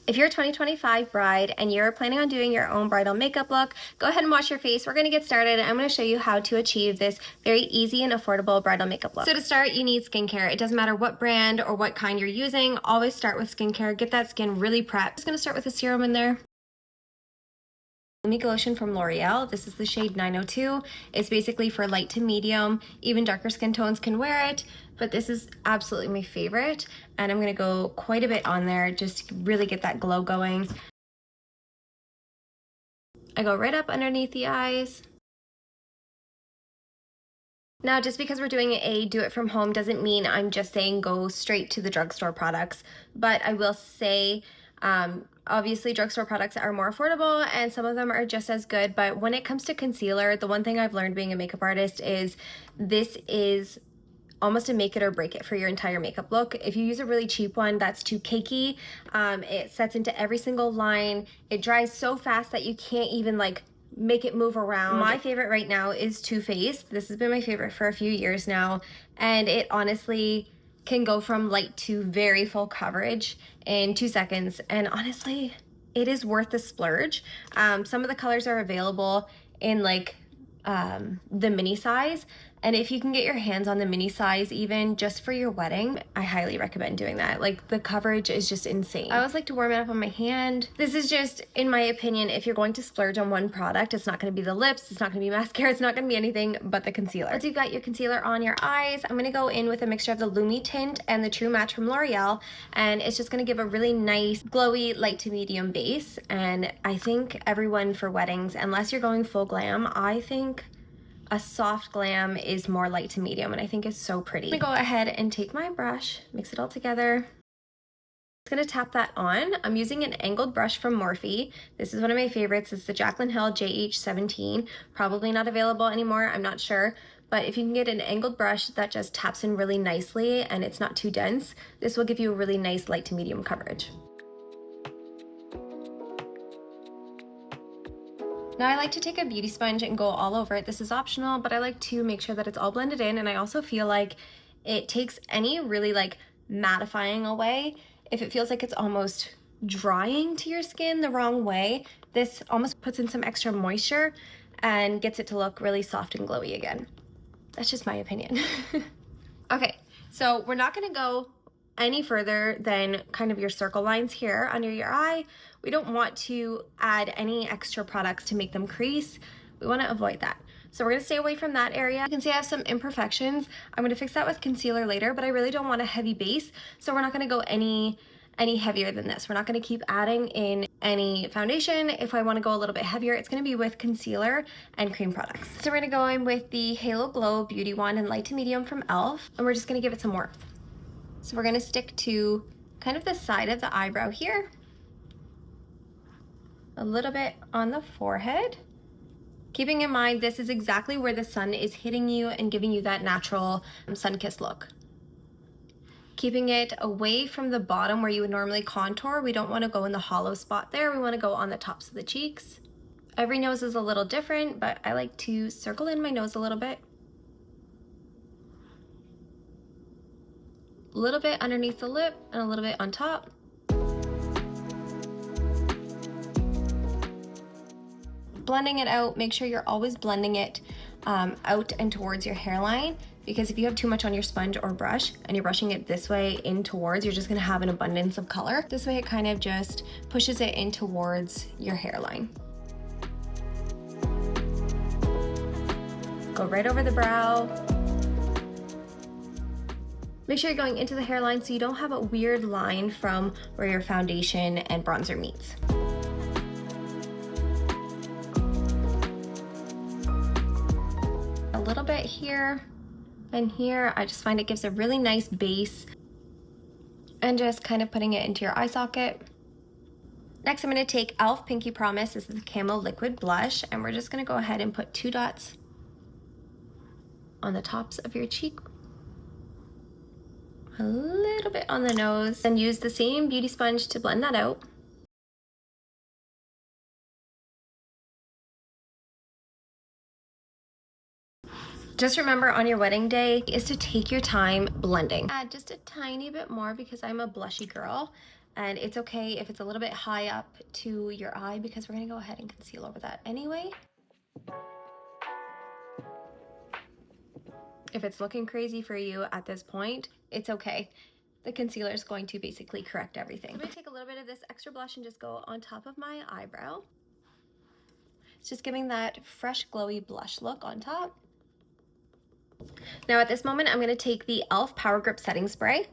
If you're a 2025 bride and you're planning on doing your own bridal makeup look, go ahead and wash your face. We're gonna get started. I'm gonna show you how to achieve this very easy and affordable bridal makeup look. So to start, you need skincare. It doesn't matter what brand or what kind you're using, always start with skincare. Get that skin really prepped. I'm just gonna start with a serum in there. Lumi Glotion from L'Oreal. This is the shade 902. It's basically for light to medium. Even darker skin tones can wear it, but this is absolutely my favorite. And I'm gonna go quite a bit on there just to really get that glow going. I go right up underneath the eyes. Now, just because we're doing a do it from home doesn't mean I'm just saying go straight to the drugstore products, but I will say obviously drugstore products are more affordable and some of them are just as good, but when it comes to concealer, the one thing I've learned being a makeup artist is this is almost a make it or break it for your entire makeup look. If you use a really cheap one that's too cakey, it sets into every single line, it dries so fast that you can't even like make it move around. My favorite right now is Too Faced. This has been my favorite for a few years now, and it honestly can go from light to very full coverage in 2 seconds, and honestly it is worth the splurge. Some of the colors are available in like the mini size, and if you can get your hands on the mini size even just for your wedding, I highly recommend doing that. Like, the coverage is just insane. I always like to warm it up on my hand. This is just, in my opinion, if you're going to splurge on one product, it's not going to be the lips, it's not going to be mascara, it's not going to be anything but the concealer. Once you've got your concealer on your eyes, I'm going to go in with a mixture of the Lumi tint and the True Match from L'Oreal, and it's just going to give a really nice glowy light to medium base. And I think everyone for weddings, unless you're going full glam, I think a soft glam is more light to medium, and I think it's so pretty. I'm gonna go ahead and take my brush, mix it all together. I'm gonna tap that on. I'm using an angled brush from Morphe. This is one of my favorites. It's the Jaclyn Hill JH17. Probably not available anymore, I'm not sure. But if you can get an angled brush that just taps in really nicely and it's not too dense, this will give you a really nice light to medium coverage. Now I like to take a beauty sponge and go all over it. This is optional, but I like to make sure that it's all blended in, and I also feel like it takes any really like mattifying away. If it feels like it's almost drying to your skin the wrong way, this almost puts in some extra moisture and gets it to look really soft and glowy again. That's just my opinion. Okay, so we're not gonna go any further than kind of your circle lines here under your eye. We don't want to add any extra products to make them crease. We want to avoid that. So we're going to stay away from that area. You can see I have some imperfections. I'm going to fix that with concealer later, but I really don't want a heavy base, so we're not going to go any heavier than this. We're not going to keep adding in any foundation. If I want to go a little bit heavier, it's going to be with concealer and cream products. So we're going to go in with the Halo Glow Beauty Wand in light to medium from e.l.f., and we're just going to give it some warmth. So we're gonna stick to kind of the side of the eyebrow here, a little bit on the forehead, keeping in mind this is exactly where the sun is hitting you and giving you that natural sun-kissed look. Keeping it away from the bottom where you would normally contour. We don't want to go in the hollow spot there. We want to go on the tops of the cheeks. Every nose is a little different, but I like to circle in my nose a little bit. A little bit underneath the lip and a little bit on top. Blending it out, make sure you're always blending it out and towards your hairline, because if you have too much on your sponge or brush and you're brushing it this way in towards, you're just gonna have an abundance of color. This way it kind of just pushes it in towards your hairline. Go right over the brow. Make sure you're going into the hairline so you don't have a weird line from where your foundation and bronzer meets. A little bit here and here. I just find it gives a really nice base, and just kind of putting it into your eye socket. Next, I'm going to take e.l.f. Pinky Promise. This is the Camo Liquid Blush, and we're just going to go ahead and put 2 dots on the tops of your cheek. A little bit on the nose, and use the same beauty sponge to blend that out. Just remember on your wedding day is to take your time blending. Add just a tiny bit more because I'm a blushy girl, And it's okay if it's a little bit high up to your eye because we're gonna go ahead and conceal over that anyway. If it's looking crazy for you at this point, it's okay. The concealer is going to basically correct everything. I'm gonna take a little bit of this extra blush and just go on top of my eyebrow. It's just giving that fresh, glowy blush look on top. Now at this moment, I'm gonna take the e.l.f. Power Grip Setting Spray.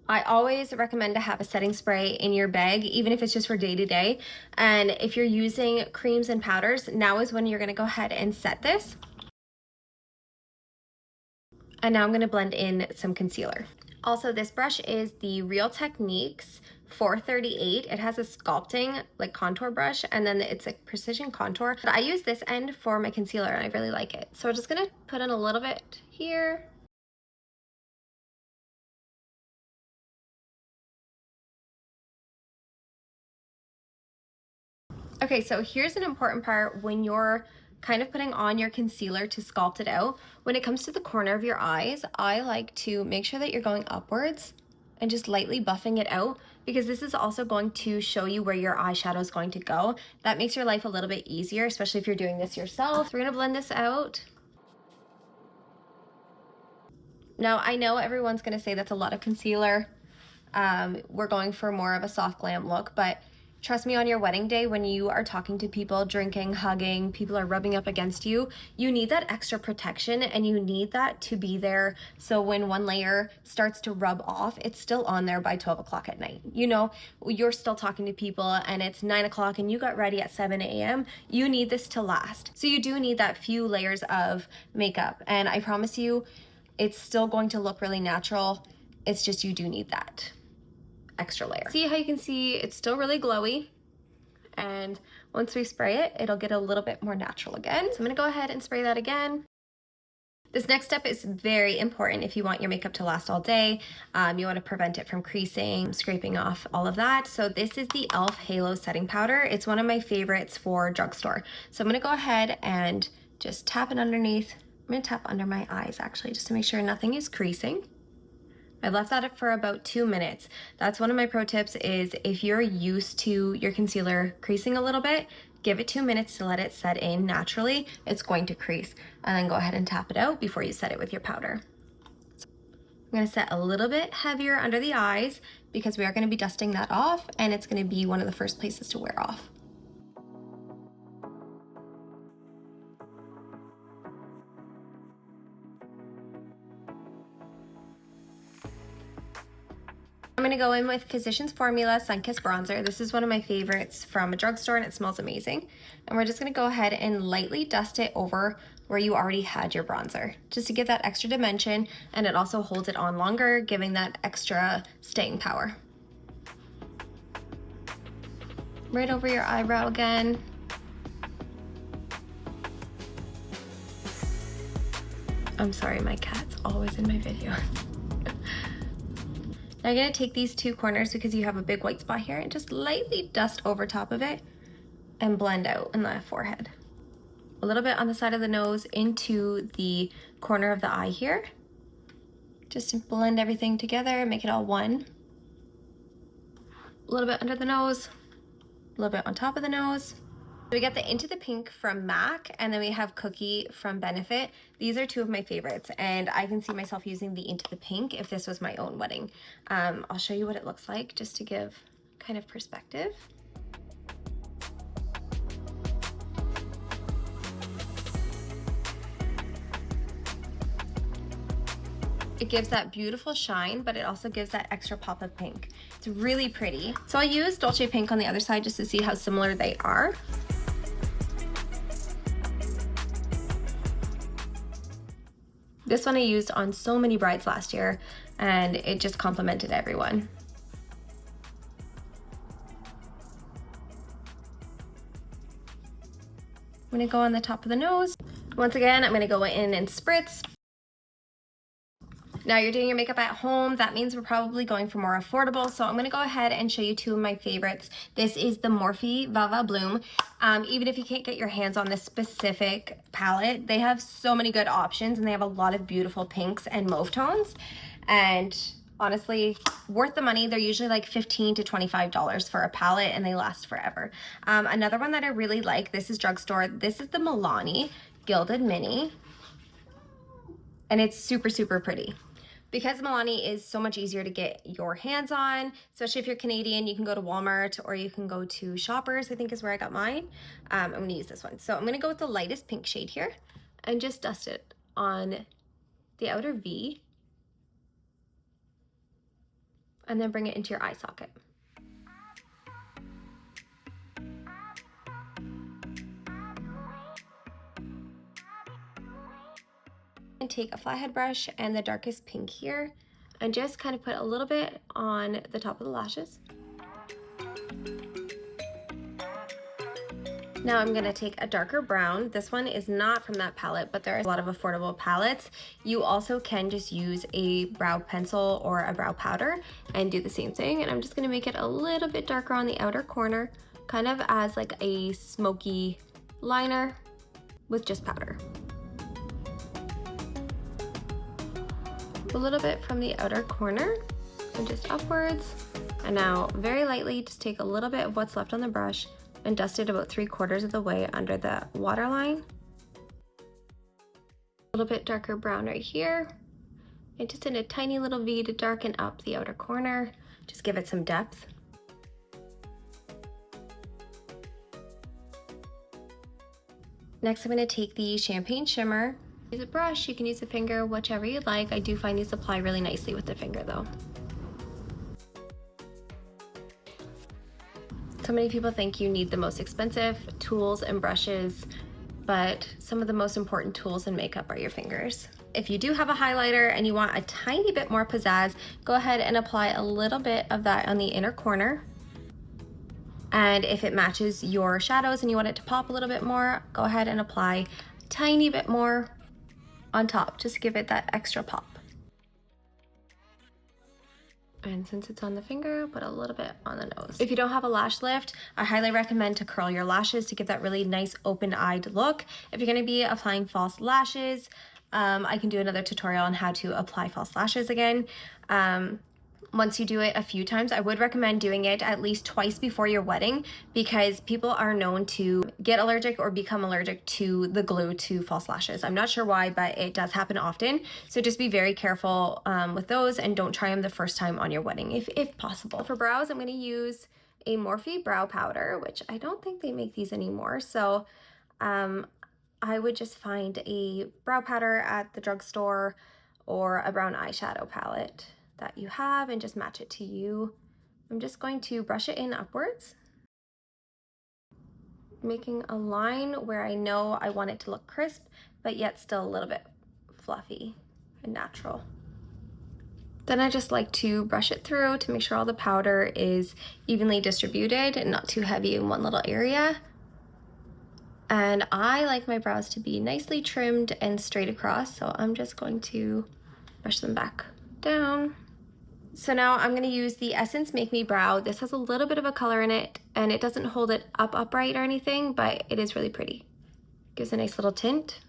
I always recommend to have a setting spray in your bag, even if it's just for day to day. And if you're using creams and powders, now is when you're gonna go ahead and set this. And now I'm gonna blend in some concealer. Also, this brush is the Real Techniques 438. It has a sculpting like contour brush, and then it's a precision contour. But I use this end for my concealer and I really like it. So we're just gonna put in a little bit here. Okay, so here's an important part when you're kind of putting on your concealer to sculpt it out. When it comes to the corner of your eyes, I like to make sure that you're going upwards and just lightly buffing it out, because this is also going to show you where your eyeshadow is going to go. That makes your life a little bit easier, especially if you're doing this yourself. So we're gonna blend this out. Now, I know everyone's gonna say that's a lot of concealer. We're going for more of a soft glam look, but trust me, on your wedding day, when you are talking to people, drinking, hugging, people are rubbing up against you, you need that extra protection, and you need that to be there. So when one layer starts to rub off, it's still on there by 12 o'clock at night. You know, you're still talking to people and it's 9 o'clock and you got ready at 7 a.m. You need this to last. So you do need that few layers of makeup. And I promise you, it's still going to look really natural. It's just, you do need that extra layer. See how you can see it's still really glowy, and once we spray it, it'll get a little bit more natural again. So I'm gonna go ahead and spray that again. This next step is very important if you want your makeup to last all day. You want to prevent it from creasing, scraping off, all of that. So this is the e.l.f. Halo Setting Powder. It's one of my favorites for drugstore. So I'm gonna go ahead and just tap it underneath. I'm gonna tap under my eyes actually, just to make sure nothing is creasing. I left that for about 2 minutes. That's one of my pro tips, is if you're used to your concealer creasing a little bit, give it 2 minutes to let it set in naturally. It's going to crease. And then go ahead and tap it out before you set it with your powder. I'm gonna set a little bit heavier under the eyes because we are gonna be dusting that off, and it's gonna be one of the first places to wear off. I'm gonna go in with Physicians Formula Sunkissed Bronzer. This is one of my favorites from a drugstore and it smells amazing. And we're just gonna go ahead and lightly dust it over where you already had your bronzer, just to give that extra dimension, and it also holds it on longer, giving that extra staying power. Right over your eyebrow again. I'm sorry, my cat's always in my videos. Now I'm gonna take these two corners because you have a big white spot here and just lightly dust over top of it and blend out in the forehead. A little bit on the side of the nose into the corner of the eye here. Just to blend everything together, make it all one. A little bit under the nose, a little bit on top of the nose. So we got the Into the Pink from MAC, and then we have Cookie from Benefit. These are two of my favorites, and I can see myself using the Into the Pink if this was my own wedding. I'll show you what it looks like just to give kind of perspective. It gives that beautiful shine, but it also gives that extra pop of pink. It's really pretty. So I used Dolce Pink on the other side just to see how similar they are. This one I used on so many brides last year, and it just complimented everyone. I'm gonna go on the top of the nose. Once again, I'm gonna go in and spritz. Now you're doing your makeup at home, that means we're probably going for more affordable, so I'm gonna go ahead and show you two of my favorites. This is the Morphe Vava Bloom. Even if you can't get your hands on this specific palette, they have so many good options, and they have a lot of beautiful pinks and mauve tones. And Honestly, worth the money. They're usually like $15 to $25 for a palette and they last forever. Another one that I really like, this is drugstore. This is the Milani Gilded Mini. And it's super, super pretty. Because Milani is so much easier to get your hands on, especially if you're Canadian, you can go to Walmart or you can go to Shoppers, I think is where I got mine. I'm gonna use this one. So I'm gonna go with the lightest pink shade here and just dust it on the outer V and then bring it into your eye socket. And take a flathead brush and the darkest pink here and just kind of put a little bit on the top of the lashes. Now I'm gonna take a darker brown. This one is not from that palette, but there are a lot of affordable palettes. You also can just use a brow pencil or a brow powder and do the same thing. And I'm just gonna make it a little bit darker on the outer corner, kind of as like a smoky liner with just powder. A little bit from the outer corner and just upwards. And now very lightly, just take a little bit of what's left on the brush and dust it about 3/4 of the way under the waterline. A little bit darker brown right here. And just in a tiny little V to darken up the outer corner. Just give it some depth. Next, I'm gonna take the Champagne Shimmer. Use a brush, you can use a finger, whichever you like. I do find these apply really nicely with the finger though. So many people think you need the most expensive tools and brushes, but some of the most important tools in makeup are your fingers. If you do have a highlighter and you want a tiny bit more pizzazz, go ahead and apply a little bit of that on the inner corner. And if it matches your shadows and you want it to pop a little bit more, go ahead and apply a tiny bit more on top, just to give it that extra pop. And since it's on the finger, put a little bit on the nose. If you don't have a lash lift, I highly recommend to curl your lashes to give that really nice open-eyed look. If you're gonna be applying false lashes, I can do another tutorial on how to apply false lashes again. Once you do it a few times, I would recommend doing it at least twice before your wedding because people are known to get allergic or become allergic to the glue to false lashes. I'm not sure why, but it does happen often. So just be very careful with those and don't try them the first time on your wedding if possible. For brows, I'm gonna use a Morphe brow powder, which I don't think they make these anymore. So I would just find a brow powder at the drugstore or a brown eyeshadow palette that you have and just match it to you. I'm just going to brush it in upwards, making a line where I know I want it to look crisp, but yet still a little bit fluffy and natural. Then I just like to brush it through to make sure all the powder is evenly distributed and not too heavy in one little area. And I like my brows to be nicely trimmed and straight across, so I'm just going to brush them back down. So now I'm gonna use the Essence Make Me Brow. This has a little bit of a color in it and it doesn't hold it up upright or anything, but it is really pretty. Gives a nice little tint.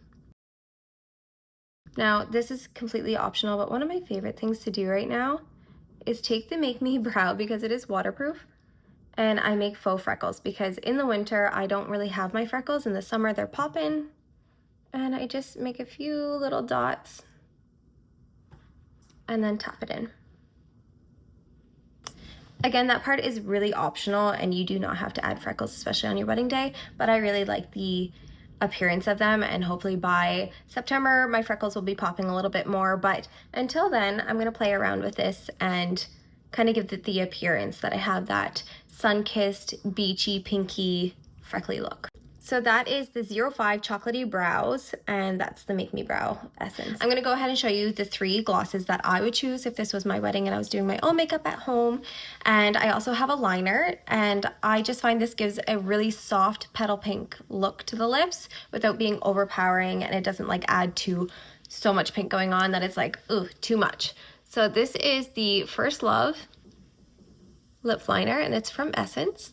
Now this is completely optional, but one of my favorite things to do right now is take the Make Me Brow because it is waterproof and I make faux freckles because in the winter I don't really have my freckles. In the summer they're popping and I just make a few little dots and then tap it in. Again, that part is really optional and you do not have to add freckles, especially on your wedding day, but I really like the appearance of them and hopefully by September my freckles will be popping a little bit more, but until then I'm gonna play around with this and kind of give it the appearance that I have that sun-kissed, beachy, pinky, freckly look. So that is the 05 Chocolatey Brows, and that's the Make Me Brow Essence. I'm gonna go ahead and show you the 3 glosses that I would choose if this was my wedding and I was doing my own makeup at home. And I also have a liner, and I just find this gives a really soft petal pink look to the lips without being overpowering, and it doesn't like add to so much pink going on that it's like, ooh, too much. So this is the First Love lip liner, and it's from Essence.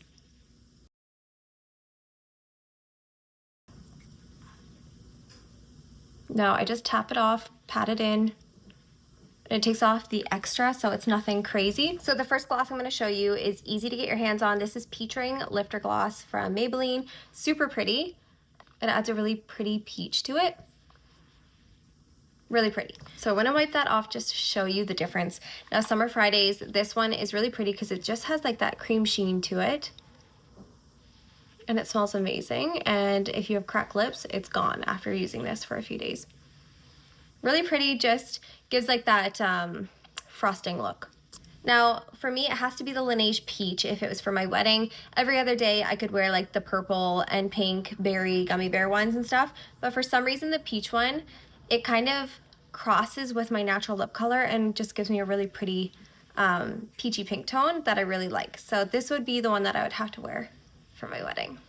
Now I just tap it off, pat it in, and it takes off the extra, so it's nothing crazy. So the first gloss I'm going to show you is easy to get your hands on. This is Peach Ring Lifter Gloss from Maybelline. Super pretty. It adds a really pretty peach to it. Really pretty. So I want to wipe that off just to show you the difference. Now Summer Fridays, this one is really pretty because it just has like that cream sheen to it. And it smells amazing. And if you have cracked lips, it's gone after using this for a few days. Really pretty, just gives like that frosting look. Now, for me, it has to be the Laneige Peach if it was for my wedding. Every other day, I could wear like the purple and pink berry gummy bear ones and stuff. But for some reason, the peach one, it kind of crosses with my natural lip color and just gives me a really pretty peachy pink tone that I really like. So this would be the one that I would have to wear for my wedding.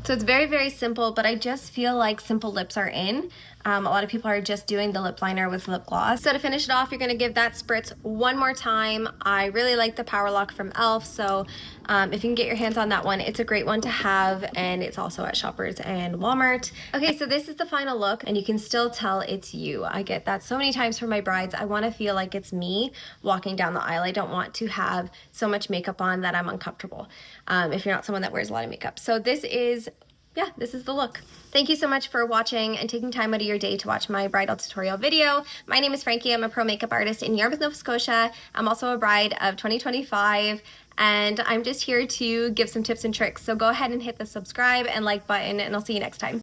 So it's very, very simple, but I just feel like simple lips are in. A lot of people are just doing the lip liner with lip gloss. So to finish it off, you're gonna give that spritz one more time. I really like the Power Lock from e.l.f. So if you can get your hands on that one, it's a great one to have, and it's also at Shoppers and Walmart. Okay, so this is the final look, and you can still tell it's you. I get that so many times from my brides. I wanna feel like it's me walking down the aisle. I don't want to have so much makeup on that I'm uncomfortable if you're not someone that wears a lot of makeup. So this is the look. Thank you so much for watching and taking time out of your day to watch my bridal tutorial video. My name is Frankie. I'm a pro makeup artist in Yarmouth, Nova Scotia. I'm also a bride of 2025, and I'm just here to give some tips and tricks. So go ahead and hit the subscribe and like button, and I'll see you next time.